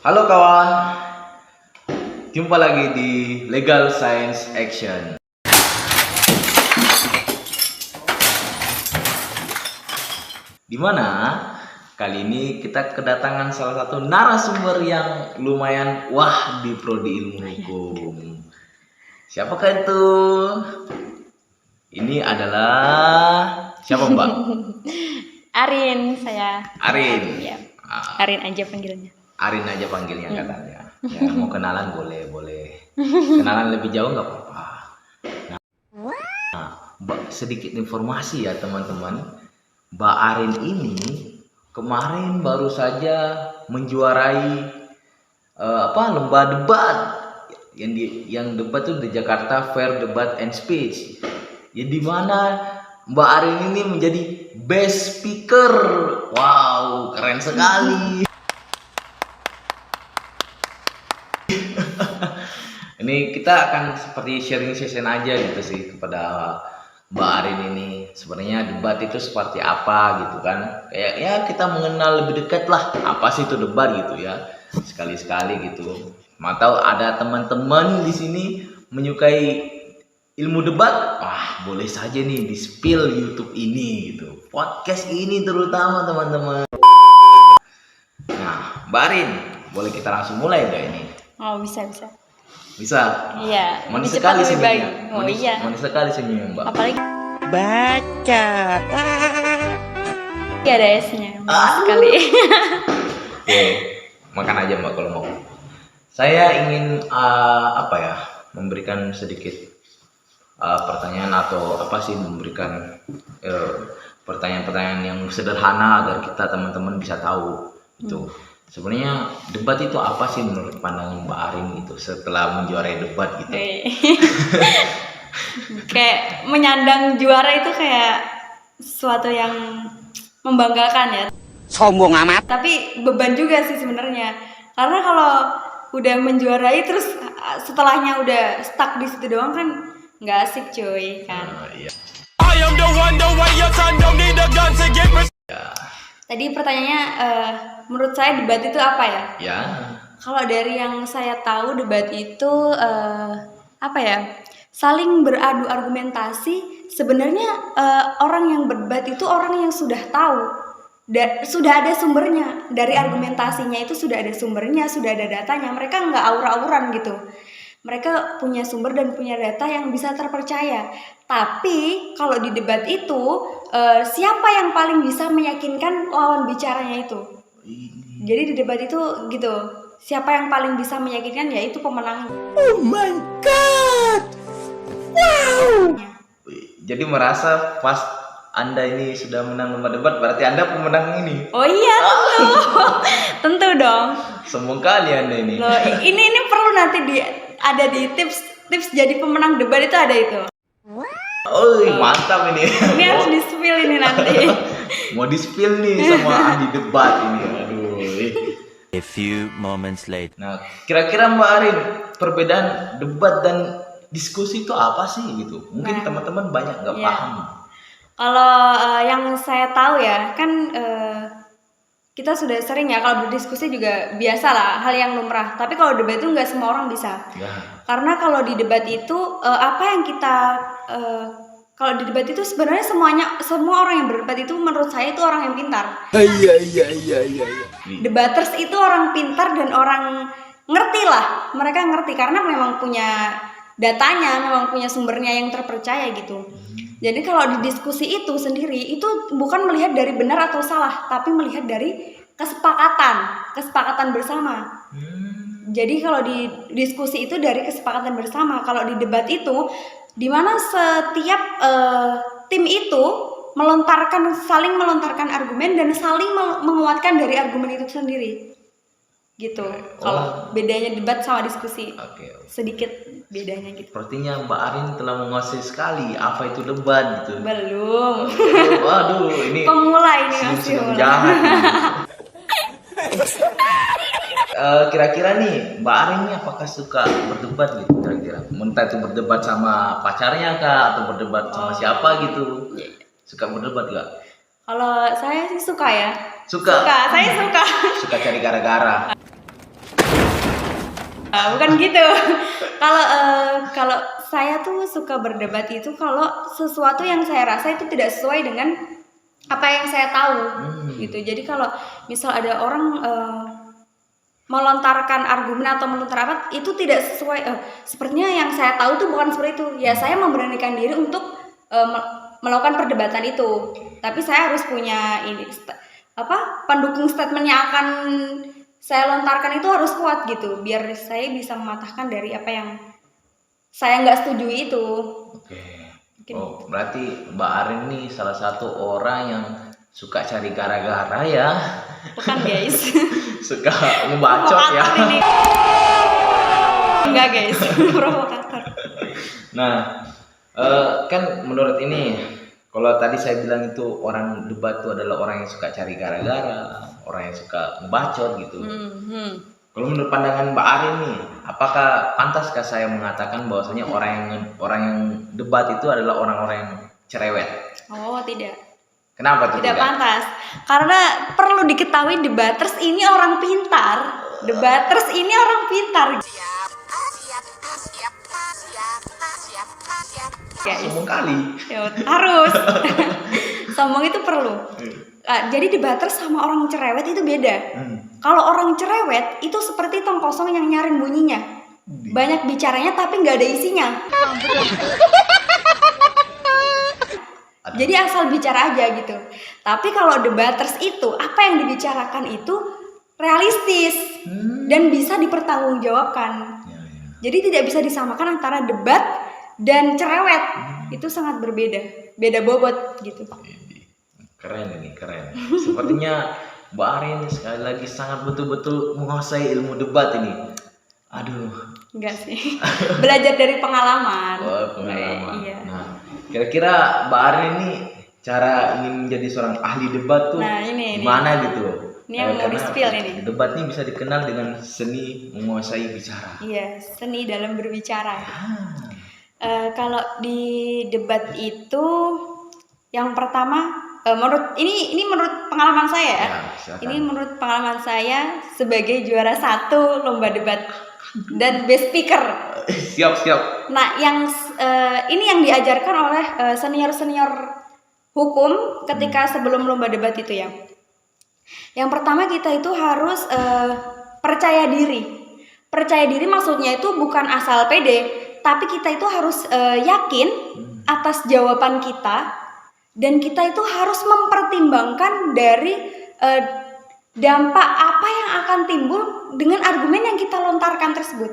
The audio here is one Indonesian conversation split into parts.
Halo kawan, jumpa lagi di Legal Science Action. Dimana kali ini kita kedatangan salah satu narasumber yang lumayan wah di prodi ilmu hukum. Siapakah itu? Ini adalah siapa Mbak? Arin, saya. Arin. Ya. Arin aja panggilannya. Arin aja panggilnya katanya. Ya, mau kenalan boleh. Kenalan lebih jauh nggak apa-apa. Nah, sedikit informasi ya teman-teman. Mbak Arin ini kemarin baru saja menjuarai lomba debat yang debat itu di Jakarta Fair Debat and Speech. Ya di mana Mbak Arin ini menjadi best speaker. Wow, keren sekali. Ini kita akan seperti sharing session aja gitu sih kepada Mbak Arin ini. Sebenarnya debat itu seperti apa gitu kan. Kayak ya kita mengenal lebih dekat lah apa sih itu debat gitu ya. Sekali-sekali gitu. Mau tahu ada teman-teman di sini menyukai ilmu debat? Wah, boleh saja nih di spill YouTube ini gitu. Podcast ini terutama teman-teman. Nah, Mbak Arin, boleh kita langsung mulai enggak ini? Oh, bisa. Bisa. Iya. Manis sekali senyumnya. Oh iya. Manis sekali senyumnya, Mbak. Apalagi Baca. ada S-nya. Manis sekali. Oke, makan aja Mbak kalau mau. Saya ingin memberikan sedikit pertanyaan atau memberikan pertanyaan-pertanyaan yang sederhana agar kita teman-teman bisa tahu itu. Sebenarnya debat itu apa sih menurut pandangan Mbak Arin itu setelah menjuarai debat gitu? Kayak menyandang juara itu kayak sesuatu yang membanggakan ya. Sombong amat. Tapi beban juga sih sebenarnya. Karena kalau udah menjuarai terus setelahnya udah stuck di situ doang kan nggak asik cuy kan. Iya. Tadi pertanyaannya menurut saya debat itu apa ya? Ya. Kalau dari yang saya tahu debat itu saling beradu argumentasi. Sebenarnya orang yang berdebat itu orang yang sudah tahu, sudah ada sumbernya dari argumentasinya itu sudah ada sumbernya, sudah ada datanya. Mereka nggak aur-auran gitu. Mereka punya sumber dan punya data yang bisa terpercaya. Tapi kalau di debat itu siapa yang paling bisa meyakinkan lawan bicaranya itu? Jadi di debat itu gitu. Siapa yang paling bisa meyakinkan ya itu pemenang. Oh my god. Wow. Jadi merasa pas Anda ini sudah menang lomba debat berarti Anda pemenang ini. Oh iya tentu. Tentu dong. Sombong kali Anda ini. Loh, ini perlu nanti ada di tips jadi pemenang debat itu ada itu. Oh, mantap ini. Ini harus di-spill ini nanti. Mau di-spill nih sama ahli debat ini. Aduh. A few moments later. Nah, kira-kira Mbak Arin, perbedaan debat dan diskusi itu apa sih gitu? Mungkin teman-teman banyak nggak paham. Kalau yang saya tahu ya, kan kita sudah sering ya kalau berdiskusi juga biasa lah, hal yang lumrah. Tapi kalau debat itu nggak semua orang bisa. Ya. Karena kalau di debat itu kalau di debat itu sebenarnya semua orang yang berdebat itu menurut saya itu orang yang pintar. Iya. Debaters itu orang pintar dan orang ngerti lah. Mereka ngerti karena memang punya datanya, memang punya sumbernya yang terpercaya gitu. Jadi kalau di diskusi itu sendiri itu bukan melihat dari benar atau salah, tapi melihat dari kesepakatan bersama. Jadi kalau di diskusi itu dari kesepakatan bersama. Kalau di debat itu di mana setiap tim itu saling melontarkan argumen dan saling menguatkan dari argumen itu sendiri. Gitu. Kalau bedanya debat sama diskusi. Oke. Sedikit bedanya gitu. Sepertinya Mbak Arin telah menguasai sekali apa itu debat gitu. Belum. Waduh, ini Pemula ini masih pemula. Jahat. Kira-kira nih Mbak Arin ini apakah suka berdebat gitu kira-kira? Entah itu berdebat sama pacarnya kah atau berdebat sama siapa gitu? Suka berdebat gak? Kalau saya sih suka ya. Suka. Saya suka. Suka cari gara-gara. Bukan gitu. Kalau saya tuh suka berdebat itu kalau sesuatu yang saya rasa itu tidak sesuai dengan apa yang saya tahu gitu. Jadi kalau misal ada orang melontarkan argumen atau melontar apa itu tidak sesuai, sepertinya yang saya tahu tuh bukan seperti itu. Ya saya memberanikan diri untuk melakukan perdebatan itu. Tapi saya harus punya pendukung statement yang akan saya lontarkan itu harus kuat gitu, biar saya bisa mematahkan dari apa yang saya nggak setuju itu. Oke. Oh, berarti Mbak Arin nih salah satu orang yang suka cari gara-gara ya. Bukan guys. Suka ngebacot ya. Provokator ini. Enggak guys, provokator. Nah, kan menurut ini, kalau tadi saya bilang itu orang debat itu adalah orang yang suka cari gara-gara, orang yang suka ngebacot gitu. Kalau menurut pandangan Mbak Arin nih, apakah pantaskah saya mengatakan bahwasanya orang yang debat itu adalah orang-orang yang cerewet? Oh tidak. Kenapa tuh Tidak pantas. Karena perlu diketahui debaters ini orang pintar. Debaters ini orang pintar. Sombong kali. Ya, harus. Sombong itu perlu. Jadi debaters sama orang cerewet itu beda. Kalau orang cerewet itu seperti tong kosong yang nyaring bunyinya. Banyak bicaranya tapi nggak ada isinya. Jadi asal bicara aja gitu. Tapi kalau debaters itu apa yang dibicarakan itu realistis dan bisa dipertanggungjawabkan. Jadi tidak bisa disamakan antara debat dan cerewet. Itu sangat berbeda. Beda bobot gitu. Keren ini, keren. Sepertinya Mbak Arin sekali lagi sangat betul-betul menguasai ilmu debat ini. Aduh. Enggak sih. Belajar dari pengalaman. Oh, pengalaman. Iya. Nah, kira-kira Mbak Arin ini cara ingin menjadi seorang ahli debat tuh gimana gitu? Ini yang mau di-spill ini. Debat ini bisa dikenal dengan seni menguasai bicara. Iya, seni dalam berbicara. Kalau di debat itu yang pertama menurut pengalaman saya ya. Ini menurut pengalaman saya sebagai juara 1 lomba debat dan best speaker. Siap. Nah, ini yang diajarkan oleh senior hukum ketika sebelum lomba debat itu ya. Yang pertama kita itu harus percaya diri. Percaya diri maksudnya itu bukan asal pede, tapi kita itu harus yakin atas jawaban kita. Dan kita itu harus mempertimbangkan dari dampak apa yang akan timbul dengan argumen yang kita lontarkan tersebut.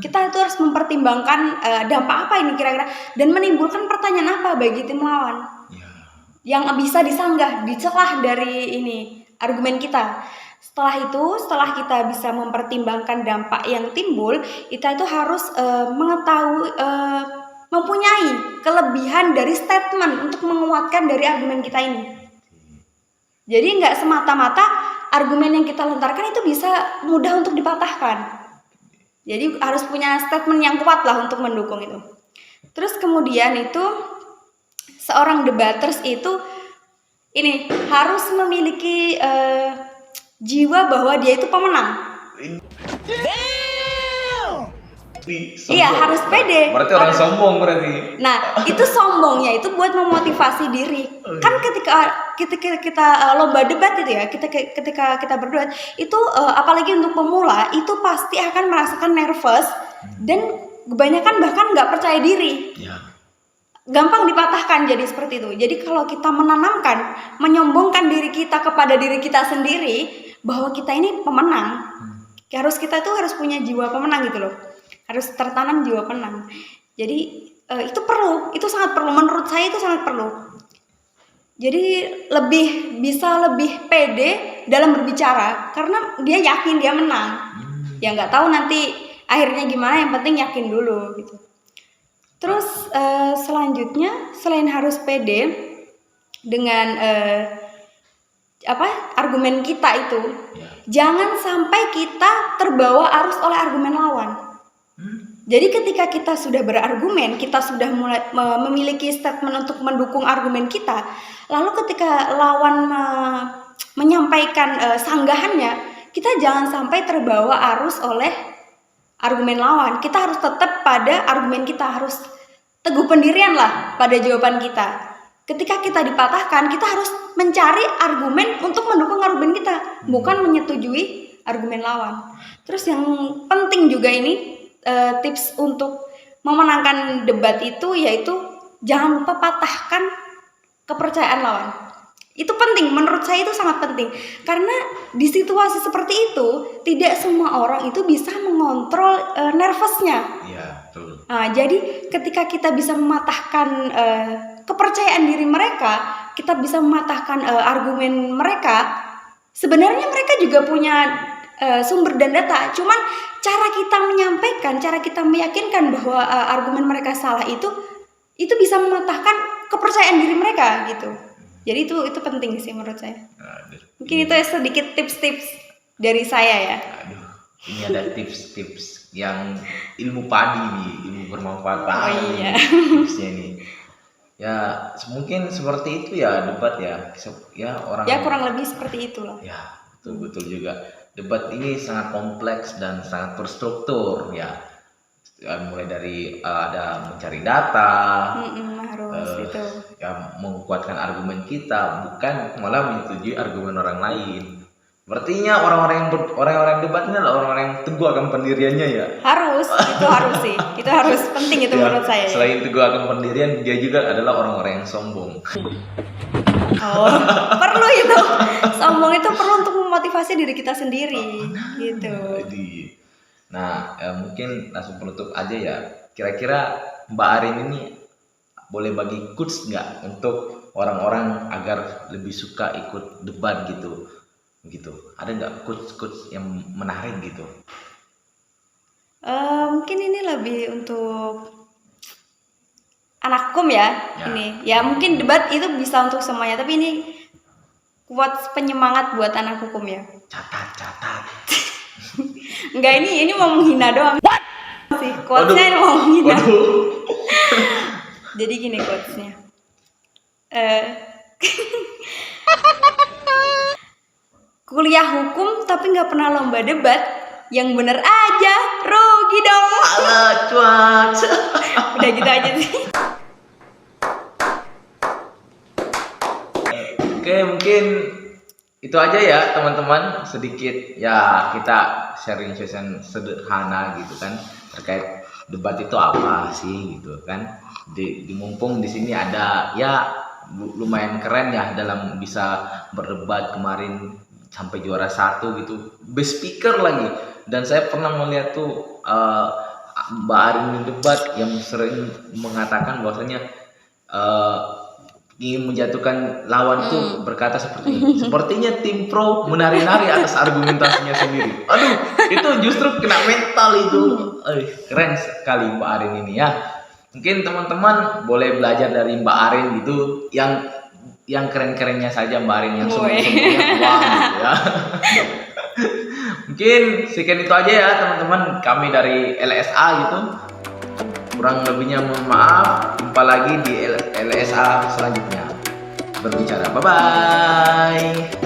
Kita itu harus mempertimbangkan dampak apa ini kira-kira dan menimbulkan pertanyaan apa bagi tim lawan yang bisa disanggah, dicelah dari ini argumen kita. Setelah kita bisa mempertimbangkan dampak yang timbul, kita itu harus mengetahui mempunyai kelebihan dari statement untuk menguatkan dari argumen kita ini. Jadi nggak semata-mata argumen yang kita lontarkan itu bisa mudah untuk dipatahkan. Jadi harus punya statement yang kuat lah untuk mendukung itu. Terus kemudian itu seorang debaters itu ini harus memiliki jiwa bahwa dia itu pemenang. Iya, harus pede. Berarti orang sombong berarti. Nah, itu sombongnya itu buat memotivasi diri. Kan ketika kita lomba debat itu ya, ketika kita berdebat itu apalagi untuk pemula itu pasti akan merasakan nervous dan kebanyakan bahkan nggak percaya diri. Gampang dipatahkan jadi seperti itu. Jadi kalau kita menanamkan, menyombongkan diri kita kepada diri kita sendiri bahwa kita ini pemenang, kita harus punya jiwa pemenang gitu loh. Harus tertanam jiwa pemenang. Jadi itu sangat perlu. Menurut saya itu sangat perlu. Jadi bisa lebih pede dalam berbicara karena dia yakin dia menang. Ya nggak tahu nanti akhirnya gimana, yang penting yakin dulu gitu. Terus selanjutnya selain harus pede dengan argumen kita itu, jangan sampai kita terbawa arus oleh argumen lawan. Jadi ketika kita sudah berargumen, kita sudah mulai memiliki statement untuk mendukung argumen kita, lalu ketika lawan menyampaikan sanggahannya, kita jangan sampai terbawa arus oleh argumen lawan, kita harus tetap pada argumen kita, harus teguh pendirian lah pada jawaban kita. Ketika kita dipatahkan, kita harus mencari argumen untuk mendukung argumen kita, bukan menyetujui argumen lawan. Terus yang penting juga ini tips untuk memenangkan debat itu, yaitu jangan lupa patahkan kepercayaan lawan. Itu penting, menurut saya itu sangat penting. Karena di situasi seperti itu, tidak semua orang itu bisa mengontrol nervousnya. Iya, betul. Nah, jadi ketika kita bisa mematahkan kepercayaan diri mereka, kita bisa mematahkan argumen mereka, sebenarnya mereka juga punya sumber dan data. Cuman cara kita menyampaikan, cara kita meyakinkan bahwa argumen mereka salah itu bisa mematahkan kepercayaan diri mereka gitu. Jadi itu penting sih menurut saya. Aduh, Mungkin itu sedikit tips-tips dari saya ya. aduh, ini ada tips-tips yang ilmu padi nih, ilmu bermanfaat banget iya. tipsnya nih. Ya mungkin seperti itu ya debat ya. Ya orang. Ya kurang lebih seperti itulah. Ya betul juga. Debat ini sangat kompleks dan sangat terstruktur ya. Mulai dari ada mencari data, Harus itu. ya menguatkan argumen kita, bukan malah menyetujui argumen orang lain. Sepertinya orang-orang debat ini adalah orang-orang yang teguh akan pendiriannya ya. Harus sih. Itu harus penting itu Ya, menurut saya. Ya. Selain teguh akan pendirian, dia juga adalah orang-orang yang sombong. Oh, perlu itu. Sombong itu perlu untuk memotivasi diri kita sendiri, gitu. Jadi, nah mungkin langsung penutup aja ya. Kira-kira Mbak Arin ini boleh bagi quotes nggak untuk orang-orang agar lebih suka ikut debat gitu? Ada nggak quotes yang menarik gitu? Mungkin ini lebih untuk anak hukum ya. Ini ya mungkin debat itu bisa untuk semuanya, tapi ini quotes penyemangat buat anak hukum ya. Catat. Enggak, ini mau menghina doang sih. Quotesnya ini mau menghina. Jadi gini quotesnya. Kuliah hukum tapi nggak pernah lomba debat, yang bener aja rugi dong. Alah cuac. Udah gitu aja sih. Oke, mungkin itu aja ya teman-teman, sedikit ya kita sharing session sederhana gitu kan terkait debat itu apa sih gitu kan. Mumpung di sini ada ya lumayan keren ya dalam bisa berdebat, kemarin sampai juara 1 gitu, best speaker lagi. Dan saya pernah melihat tuh Mbak Arin di debat yang sering mengatakan bahwasanya ingin menjatuhkan lawan tuh berkata seperti ini. Sepertinya tim pro menari-nari atas argumentasinya sendiri. Aduh, itu justru kena mental itu. Keren sekali Mbak Arin ini ya. Mungkin teman-teman boleh belajar dari Mbak Arin gitu, yang keren-kerennya saja Mbak Arin, yang sombong-sombongnya uang gitu ya. Mungkin sekian itu aja ya teman-teman, kami dari LSA gitu. Kurang lebihnya mohon maaf. Jumpa lagi di LSA selanjutnya berbicara. Bye bye.